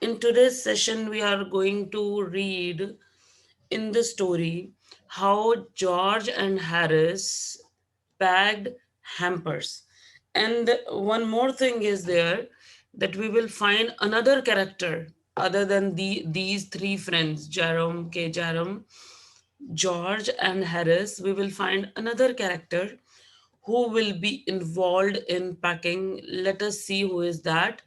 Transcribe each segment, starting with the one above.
In today's session, we are going to read in the story how George and Harris packed hampers. And one more thing is there that we will find another character other than these three friends, Jerome, George, and Harris. We will find another character who will be involved in packing. Let us see who is that.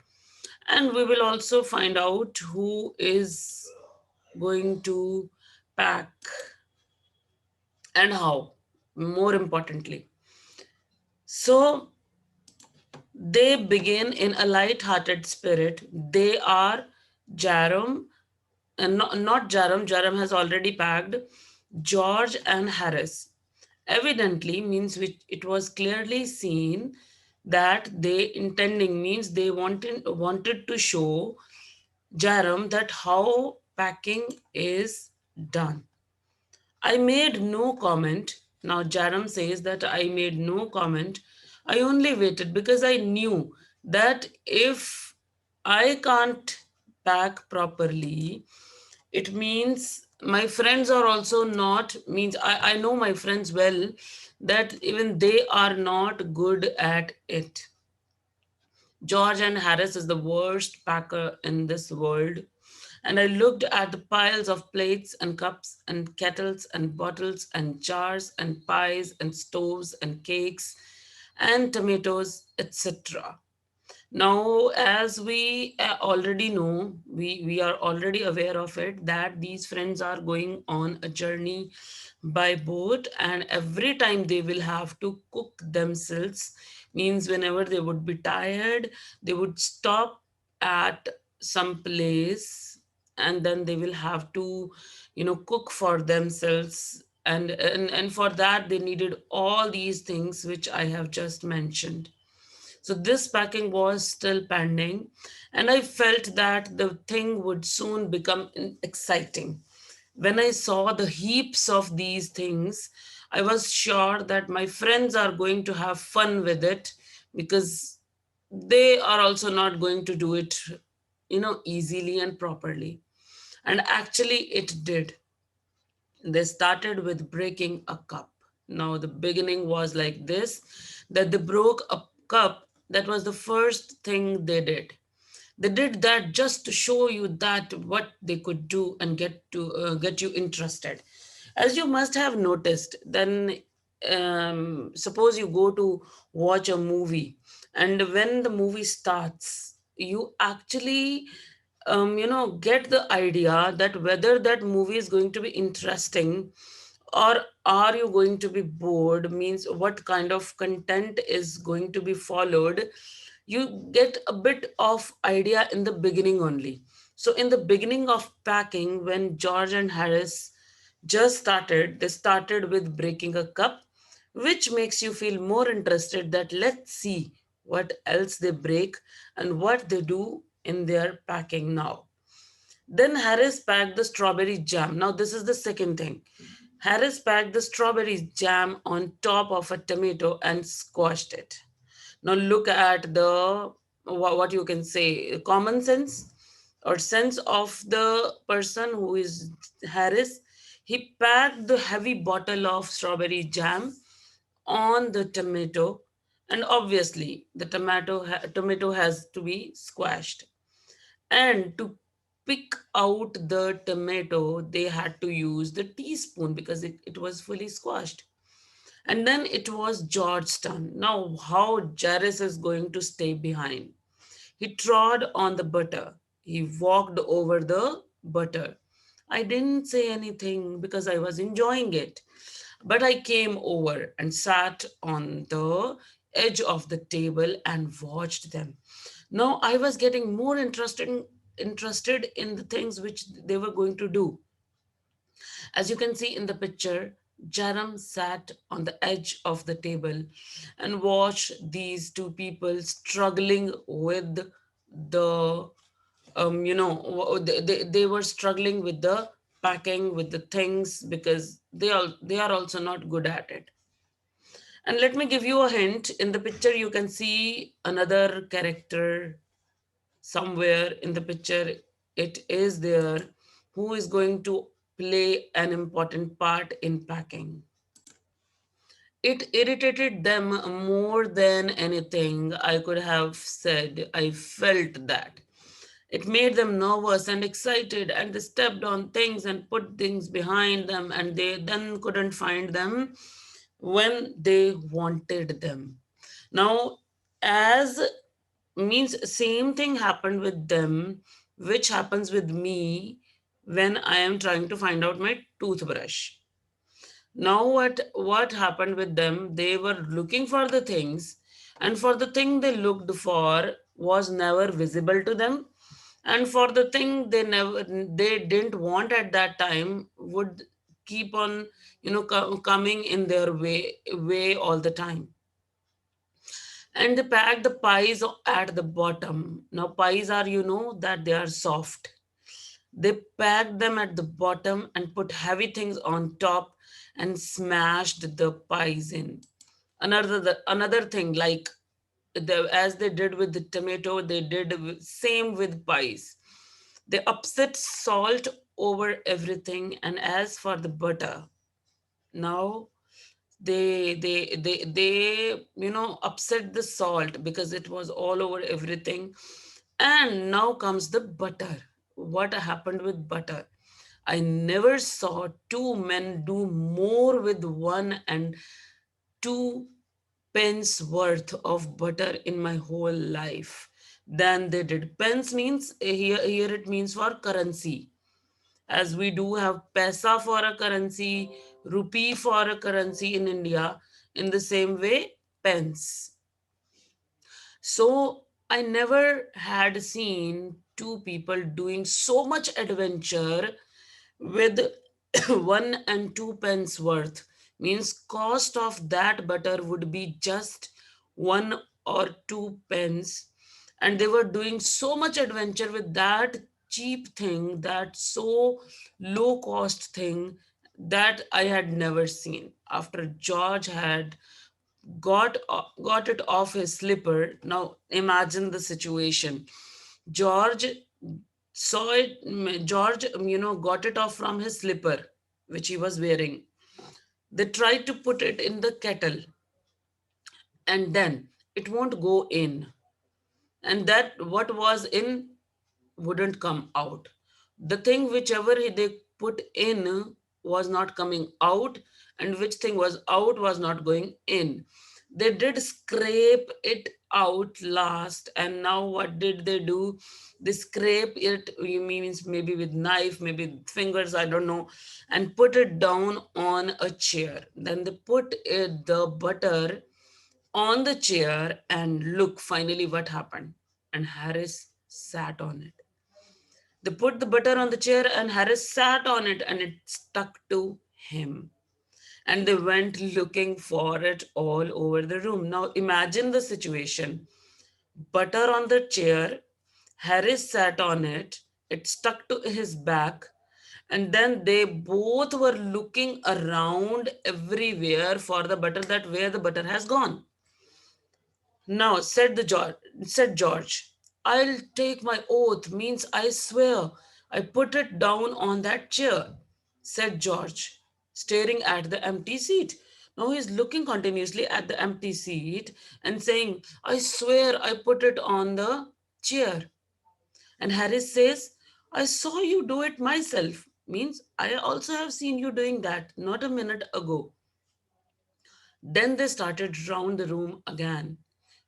And we will also find out who is going to pack and how, more importantly. So they begin in a light-hearted spirit. They are Jerome, and not Jerome. Jerome has already packed. George and Harris. Evidently means which it was clearly seen that they intending means they wanted to show Jerome that how packing is done. I made no comment. Now Jaram says that I made no comment. I only waited because I knew that if I can't pack properly, it means my friends are also not, means I know my friends well, that even they are not good at it. George and Harris is the worst packer in this world. And I looked at the piles of plates and cups and kettles and bottles and jars and pies and stoves and cakes and tomatoes, etc. Now, as we already know, we are already aware of it that these friends are going on a journey by boat, and every time they will have to cook themselves. Means whenever they would be tired, they would stop at some place, and then they will have to, cook for themselves. And for that they needed all these things which I have just mentioned. So this packing was still pending, and I felt that the thing would soon become exciting. When I saw the heaps of these things, I was sure that my friends are going to have fun with it, because they are also not going to do it, easily and properly. And actually, it did. They started with breaking a cup. Now, the beginning was like this, that they broke a cup. That was the first thing they did. They did that just to show you that what they could do and get you interested. As you must have noticed, then suppose you go to watch a movie, and when the movie starts, you actually get the idea that whether that movie is going to be interesting, or are you going to be bored, means what kind of content is going to be followed. You get a bit of idea in the beginning only. So in the beginning of packing, when George and Harris just started, they started with breaking a cup, which makes you feel more interested that let's see what else they break and what they do in their packing now. Then Harris packed the strawberry jam. Now, this is the second thing. Harris packed the strawberry jam on top of a tomato and squashed it. Now, look at the what you can say common sense or sense of the person who is Harris. He packed the heavy bottle of strawberry jam on the tomato, and obviously the tomato has to be squashed. And to pick out the tomato, they had to use the teaspoon because it was fully squashed. And then it was George's turn. Now, how Jairus is going to stay behind? He trod on the butter. He walked over the butter. I didn't say anything because I was enjoying it. But I came over and sat on the edge of the table and watched them. Now I was getting more interested in the things which they were going to do. As you can see in the picture, Jaram sat on the edge of the table and watched these two people struggling with the they were struggling with the packing, with the things, because they are also not good at it. And let me give you a hint. In the picture you can see another character somewhere in the picture. it is there, who is going to play an important part in packing. It irritated them more than anything I could have said. I felt that. It made them nervous and excited, and they stepped on things and put things behind them, and they then couldn't find them when they wanted them. Now, as means same thing happened with them, which happens with me when I am trying to find out my toothbrush. Now what happened with them, they were looking for the things, and for the thing they looked for was never visible to them, and for the thing they didn't want at that time would keep on coming in their way all the time. And they packed the pies at the bottom. Now pies are, that they are soft. They packed them at the bottom and put heavy things on top and smashed the pies in. Another thing, like as they did with the tomato, they did same with pies. They upset salt over everything, and as for the butter, now they upset the salt because it was all over everything. And now comes the butter. What happened with butter? I never saw two men do more with 1 and 2 pence worth of butter in my whole life than they did. Pence means here it means for currency, as we do have paisa for a currency, rupee for a currency in India. In the same way, pence. So I never had seen two people doing so much adventure with 1 and 2 pence worth. Means cost of that butter would be just 1 or 2 pence, and they were doing so much adventure with that cheap thing, that so low cost thing, that I had never seen. After George had got it off his slipper. Now imagine the situation. George saw it. George, got it off from his slipper, which he was wearing. They tried to put it in the kettle, and then it won't go in. And that what was in wouldn't come out. The thing whichever they put in was not coming out, and which thing was out was not going in. They did scrape it out last, and now what did they do? They scrape it, you means maybe with knife, maybe with fingers, I don't know, and put it down on a chair. Then they put the butter on the chair, and look, finally what happened. And Harris sat on it. They put the butter on the chair, and Harris sat on it, and it stuck to him. And they went looking for it all over the room. Now imagine the situation: butter on the chair, Harris sat on it, it stuck to his back, and then they both were looking around everywhere for the butter, that where the butter has gone. Now, said George, I'll take my oath, means I swear, I put it down on that chair, said George, staring at the empty seat. Now he's looking continuously at the empty seat and saying, I swear I put it on the chair. And Harris says, I saw you do it myself, means I also have seen you doing that not a minute ago. Then they started round the room again,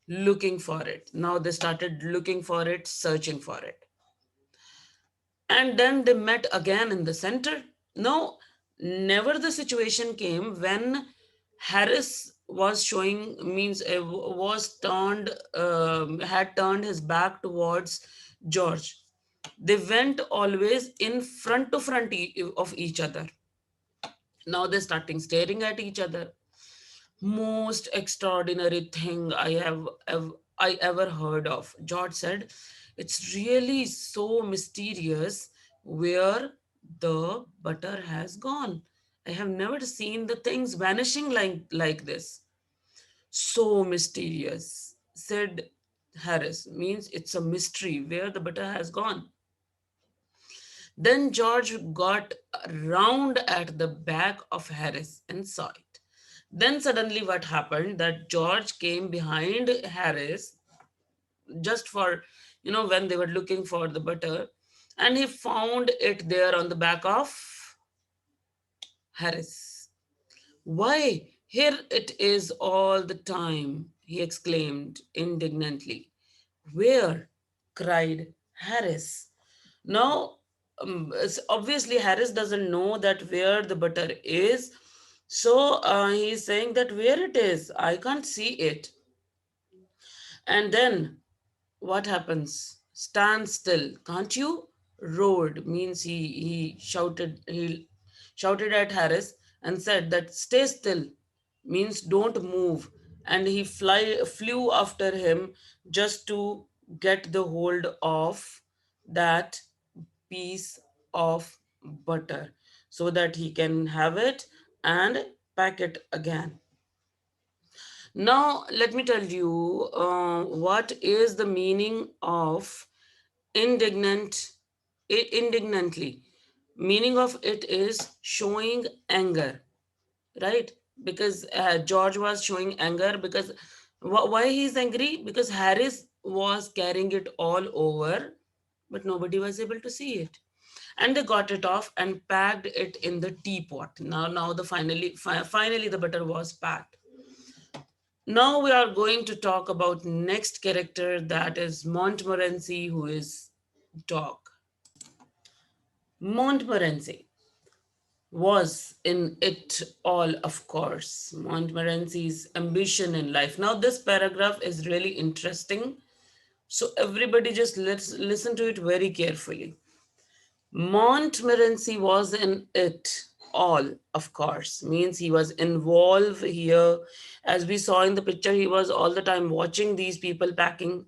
looking for it. Now they started looking for it, searching for it. And then they met again in the center. Now, never the situation came when Harris was showing, means was turned, had turned his back towards George. They went always in front to front of each other. Now they're starting staring at each other. Most extraordinary thing I ever heard of. George said, it's really so mysterious where the butter has gone. I have never seen the things vanishing like this. So mysterious, said Harris. Means it's a mystery where the butter has gone. Then George got round at the back of Harris and saw it. Then suddenly what happened that George came behind Harris just for, when they were looking for the butter, and he found it there on the back of Harris. Why, here it is all the time, he exclaimed indignantly. Where? Cried Harris. Now, obviously, Harris doesn't know that where the butter is. So he's saying that where it is, I can't see it. And then what happens? Stand still, can't you? Roared means he shouted at Harris and said that stay still means don't move, and he flew after him just to get the hold of that piece of butter so that he can have it and pack it again. Now, let me tell you what is the meaning of indignant, indignantly. Meaning of it is showing anger, right? Because George was showing anger because why he's angry? Because Harris was carrying it all over, but nobody was able to see it. And they got it off and packed it in the teapot. Now the finally the butter was packed. Now we are going to talk about next character, that is Montmorency, who is dog. Montmorency was in it all, of course. Montmorency's ambition in life. Now this paragraph is really interesting. So everybody just let's listen to it very carefully. Montmorency was in it all, of course, means he was involved here. As we saw in the picture, he was all the time watching these people packing.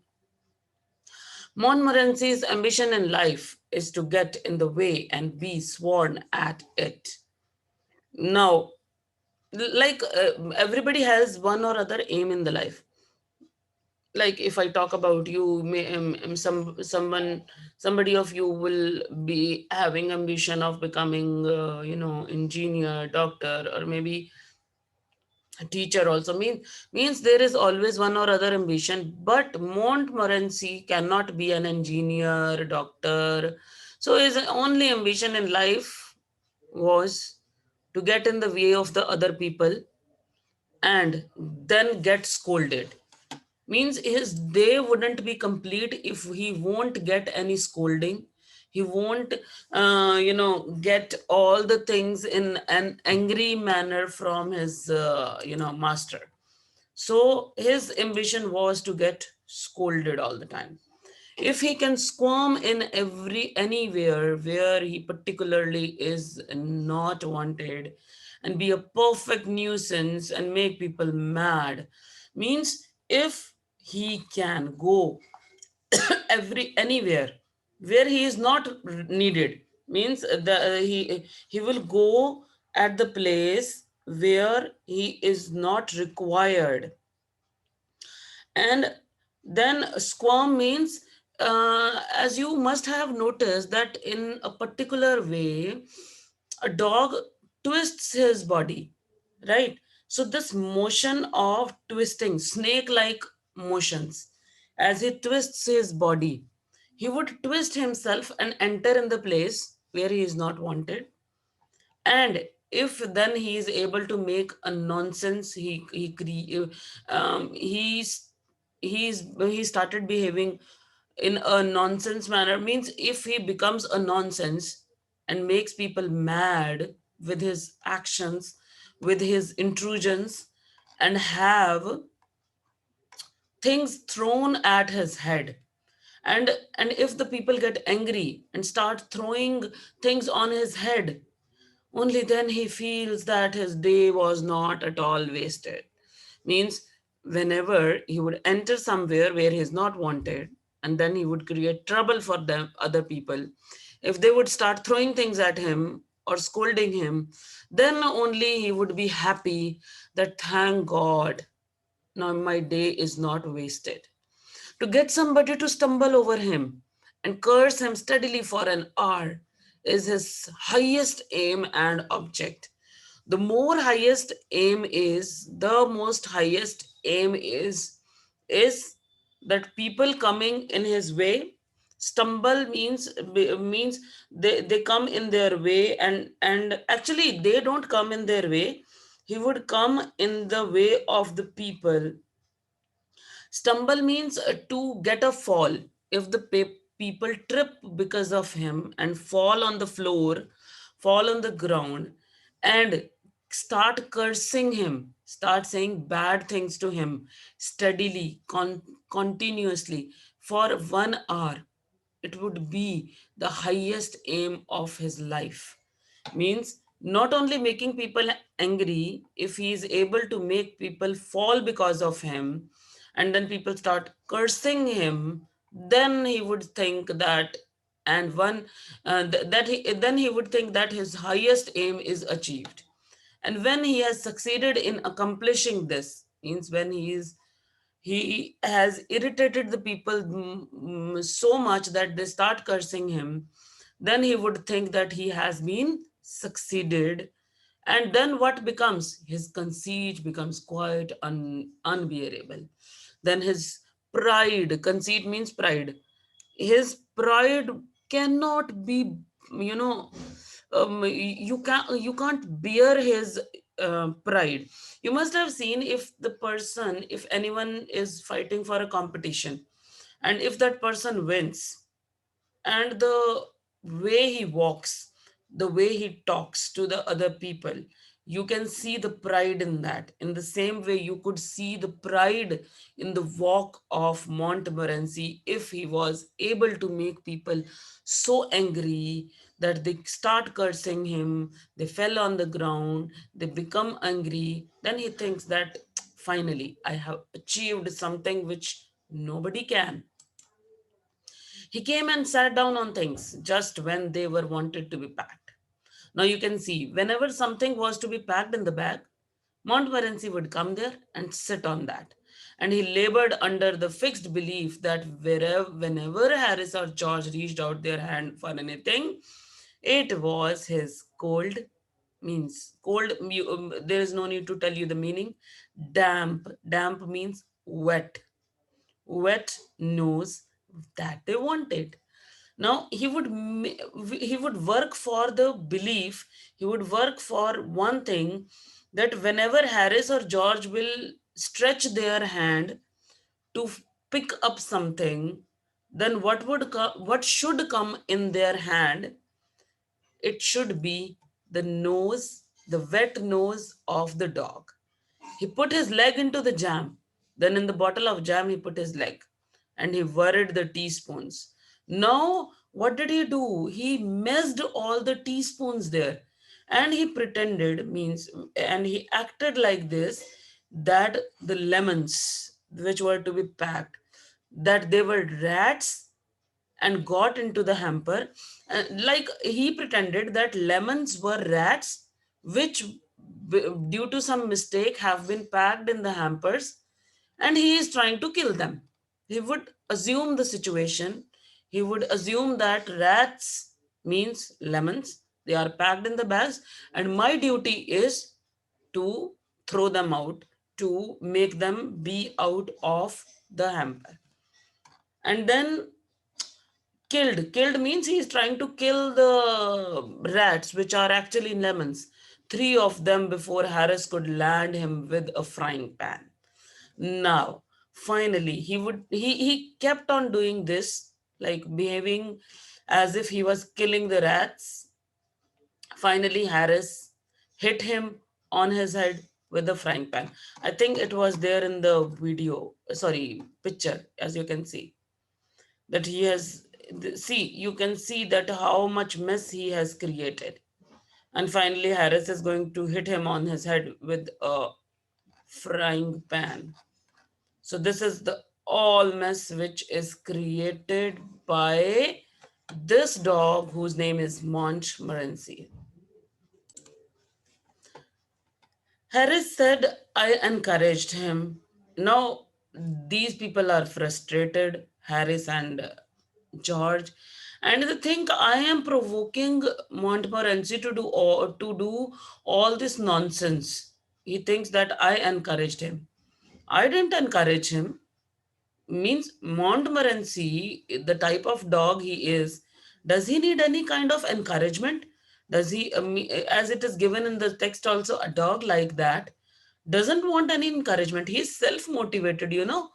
Montmorency's ambition in life is to get in the way and be sworn at it. Now, like everybody has one or other aim in the life. Like if I talk about you, somebody of you will be having ambition of becoming, engineer, doctor, or maybe a teacher also. Means there is always one or other ambition, but Montmorency cannot be an engineer, doctor. So his only ambition in life was to get in the way of the other people and then get scolded. Means his day wouldn't be complete if he won't get any scolding. He won't get all the things in an angry manner from his master. So his ambition was to get scolded all the time. If he can squirm in anywhere where he particularly is not wanted and be a perfect nuisance and make people mad, means if he can go anywhere where he is not needed, means he will go at the place where he is not required. And then squirm means, as you must have noticed, that in a particular way, a dog twists his body, right? So, this motion of twisting, snake like motions, as he twists his body, he would twist himself and enter in the place where he is not wanted. And if then he is able to make a nonsense, he started behaving in a nonsense manner. Means if he becomes a nonsense and makes people mad with his actions, with his intrusions, and have things thrown at his head, and if the people get angry and start throwing things on his head, only then he feels that his day was not at all wasted. Means whenever he would enter somewhere where he is not wanted, and then he would create trouble for them, other people, if they would start throwing things at him or scolding him, then only he would be happy that thank God, now my day is not wasted. To get somebody to stumble over him and curse him steadily for an hour is his highest aim and object. The more highest aim is, the most highest aim is that people coming in his way stumble means they come in their way, and actually they don't come in their way. He would come in the way of the people. Stumble means to get a fall. If the people trip because of him and fall on the floor, fall on the ground, and start cursing him, start saying bad things to him steadily, continuously for 1 hour, it would be the highest aim of his life. Means not only making people angry, if he is able to make people fall because of him, and then people start cursing him, then he would think that, and one that he then he would think that his highest aim is achieved. And when he has succeeded in accomplishing this, means when he has irritated the people so much that they start cursing him, then he would think that he has been succeeded. And then what becomes? His conceit becomes quite unbearable. Then his pride, conceit means pride, his pride cannot be, you know, you can't bear his pride. You must have seen, if the person, if anyone is fighting for a competition, and if that person wins, and the way he walks, the way he talks to the other people, you can see the pride in that. In the same way, you could see the pride in the walk of Montmorency if he was able to make people so angry that they start cursing him, they fell on the ground, they become angry. Then he thinks that finally I have achieved something which nobody can. He came and sat down on things just when they were wanted to be packed. Now you can see, whenever something was to be packed in the bag, Montmorency would come there and sit on that. And he labored under the fixed belief that whenever Harris or George reached out their hand for anything, it was his cold, means cold. There is no need to tell you the meaning. Damp means wet. Wet nose that they wanted. Now he would work for the belief, he would work for one thing, that whenever Harris or George will stretch their hand to pick up something, then what should come in their hand? It should be the nose, the wet nose of the dog. He put his leg into the jam. Then in the bottle of jam, he put his leg, and he worried the teaspoons. Now, what did he do? He messed all the teaspoons there, and he pretended, means, and he acted like this, that the lemons which were to be packed, that they were rats and got into the hamper. Like he pretended that lemons were rats, which due to some mistake have been packed in the hampers, and he is trying to kill them. He would assume the situation. He would assume that rats means lemons. They are packed in the bags, and my duty is to throw them out, to make them be out of the hamper. And then killed means he's trying to kill the rats, which are actually lemons. Three of them before Harris could land him with a frying pan. Now, finally, he kept on doing this, like behaving as if he was killing the rats. Finally, Harris hit him on his head with the frying pan. I think it was there in the video, sorry, picture, as you can see, that he has. See, you can see that how much mess he has created. And finally, Harris is going to hit him on his head with a frying pan. So this is the all mess which is created by this dog whose name is Montmorency. Harris said, I encouraged him. Now, these people are frustrated, Harris and George, And the thing, I am provoking Montmorency to do all this nonsense. He thinks that I encouraged him. I didn't encourage him. Means Montmorency, the type of dog he is, does he need any kind of encouragement? Does he, as it is given in the text also, a dog like that doesn't want any encouragement. He's self motivated, you know.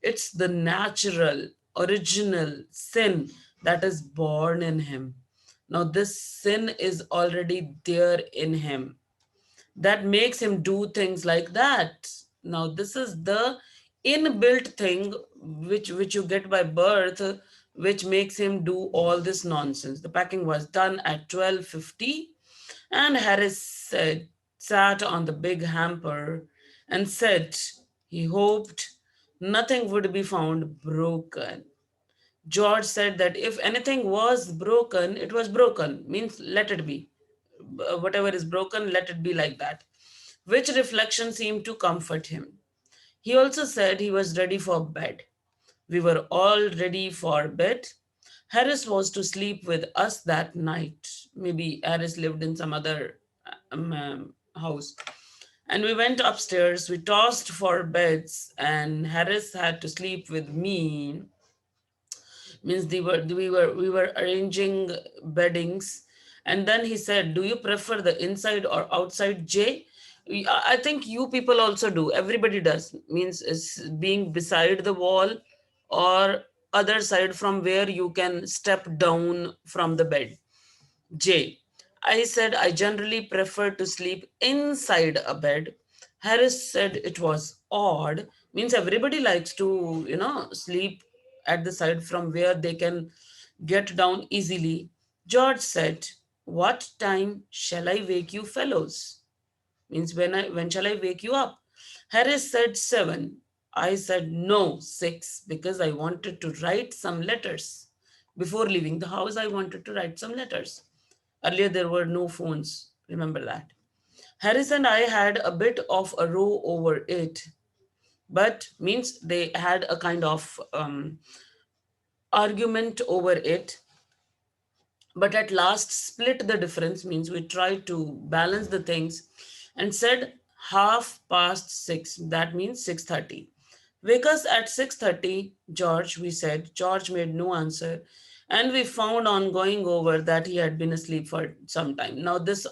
It's the natural, original sin that is born in him. Now, this sin is already there in him that makes him do things like that. Now this is the inbuilt thing which you get by birth, which makes him do all this nonsense. The packing was done at 12:50, and Harris sat on the big hamper and said he hoped nothing would be found broken. George said that if anything was broken, it was broken, means let it be. Whatever is broken, let it be like that, which reflection seemed to comfort him. He also said he was ready for bed. We were all ready for bed. Harris was to sleep with us that night. Maybe Harris lived in some other house. And we went upstairs. We tossed for beds, and Harris had to sleep with me. Means we were arranging beddings, and then he said, do you prefer the inside or outside, Jay? I think you people also do, everybody does. Means is being beside the wall or other side from where you can step down from the bed, Jay. I said I generally prefer to sleep inside a bed. Harris said it was odd. Means everybody likes to, sleep at the side from where they can get down easily. George said, what time shall I wake you fellows? Means when shall I wake you up? Harris said 7. I said no, 6, because I wanted to write some letters. Before leaving the house, I wanted to write some letters. Earlier there were no phones. Remember that. Harris and I had a bit of a row over it, but means they had a kind of argument over it, but at last split the difference. Means we tried to balance the things and said 6:30. That means 6:30. Wake us at 6:30, George, we said. George made no answer, and we found on going over that he had been asleep for some time. Now this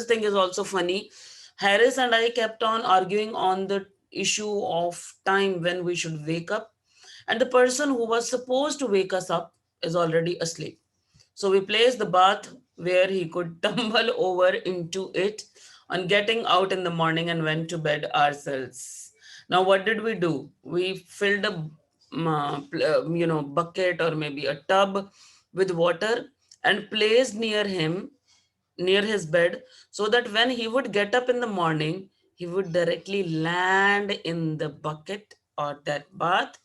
thing is also funny. Harris and I kept on arguing on the issue of time when we should wake up, and the person who was supposed to wake us up is already asleep. So we placed the bath where he could tumble over into it on getting out in the morning and went to bed ourselves. Now, what did we do? We filled a bucket or maybe a tub with water and placed near his bed, so that when he would get up in the morning, he would directly land in the bucket or that bath,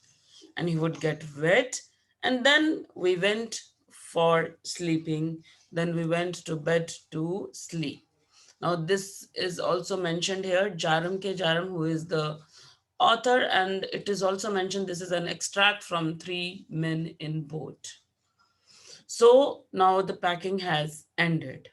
and he would get wet. And then we went for sleeping. Then we went to bed to sleep. Now, this is also mentioned here, Jaram K. Jaram, who is the author, and it is also mentioned this is an extract from Three Men in Boat. So now the packing has ended.